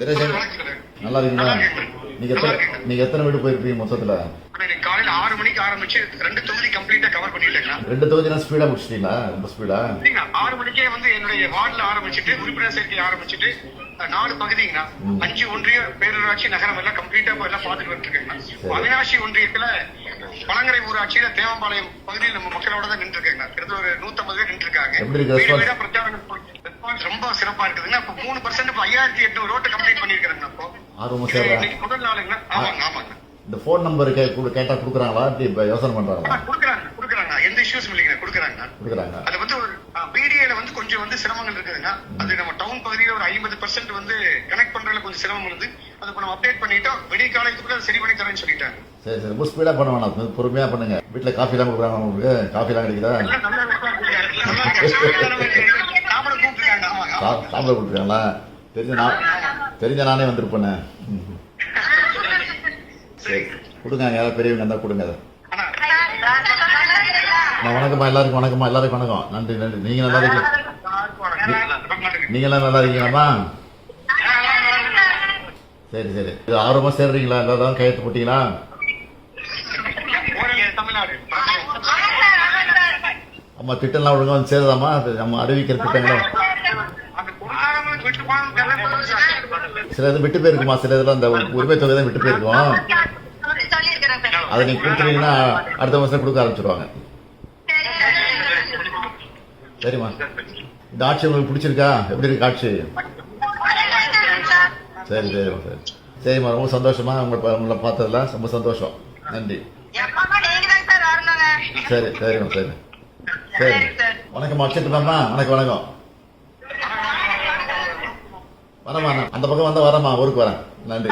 தினேஷ் நல்லா இருக்கீங்களா? நீங்க எத்தனை வீடு போயிருப்பீங்க மொத்தத்துல? காலையில 6 மணிக்கு ஆரம்பிச்சு 2 தொகுதி கம்ப்ளீட்டா கவர் பண்ணிட்டேங்க. 2 தொகுதினா ஸ்பீடா முடிச்சிட்டீங்களா? ரொம்ப ஸ்பீடா? 6 மணிக்கே வந்து என்னுடைய வார்டுல ஆரம்பிச்சுட்டு உறுப்பினர் சேர்க்கை ஆரம்பிச்சுட்டு 4 பகுதிங்கண்ணா. 5 ஒன்றிய பேரூராட்சி நகரம் எல்லாம் கம்ப்ளீட்டா எல்லாம் பார்த்துட்டு வந்துருக்கேங்க. அவினாசி ஒன்றியத்துல பழங்கரை ஊராட்சியில தேவம்பாளையம் பகுதியில் நம்ம மக்களோட தான் நின்று இருக்கேங்க. கிட்டத்தட்ட ஒரு 150 பேர் நின்று இருக்காங்க. பிரச்சாரம் ரொம்ப சிறப்பா இருக்குதுங்க. இப்ப 3% 5800 ரோட்டை கம்ப்ளீட் பண்ணிருக்காங்க. இப்போ முதல் நாளுங்க. ஆமாங்க ஆமாங்க. இந்த போன் நம்பர் கேட்டா குடுக்குறாங்களா? இப்ப யோசனை பண்றாங்களா? குடுக்குறாங்க. எந்த இஷ்யூஸும் இல்லைங்க. குடுக்குறாங்க. அது வந்து ஒரு பிடிஏல வந்து கொஞ்சம் வந்து சிரமங்கள் இருக்குதுங்க. அது நம்ம டவுன் பகுதியில ஒரு 50% வந்து கனெக்ட் பண்றதுல கொஞ்சம் சிரமம் இருந்து அது நம்ம அப்டேட் பண்ணிட்டோம். விடிய காலைக்குள்ள சரி பண்ணி தரேன்னு சொல்லிட்டாங்க. சரி ரொம்ப ஸ்பீடா பண்ண வேணாம், பொறுமையா பண்ணுங்க. வீட்டுல காஃபி எல்லாம் கொடுக்குறாங்க உங்களுக்கு? காஃபி எல்லாம் கிடைக்குதா? சாப்பிட கொடுத்துருக்காங்களா? தெரிஞ்ச நானே வந்திருப்பேன். சரி கொடுங்க, யாராவது பெரியவங்க இருந்தா கொடுங்க. வணக்கம்மா எல்லாருக்கும். வணக்கம். நன்றி. நீங்க நல்லா இருக்கீங்க? நீங்க எல்லாம் நல்லா இருக்கீங்களாம்மா? சரி இது ஆர்வமா சேர்றீங்களா? எல்லாரும் கையெழுத்து போட்டீங்களா? அம்மா திட்டம்லாம் ஒழுங்கா வந்து சேருதாம்மா? நம்ம அறிவிக்கிற திட்டங்களா சில இது விட்டு போயிருக்குமா? சில இதெல்லாம் அந்த உரிமை தொகை தான் விட்டு போயிருக்கோம். அதை நீங்க கொடுத்துட்டீங்கன்னா அடுத்த மாசம் கொடுக்க ஆரம்பிச்சிருவாங்க. சரிம்மா, இந்த ஆட்சி உங்களுக்கு பிடிச்சிருக்கா? எப்படி இருக்கு ஆட்சி? சரிம்மா ரொம்ப சந்தோஷமா உங்களை பார்த்ததுல ரொம்ப சந்தோஷம். நன்றி. சரிம்மா சரி வணக்கம்மா. வச்சுட்டுமாம்மா. வணக்கம். வரமா, அந்த பக்கம் வந்தா வரமா, ஊருக்கு வரேன். நன்றி.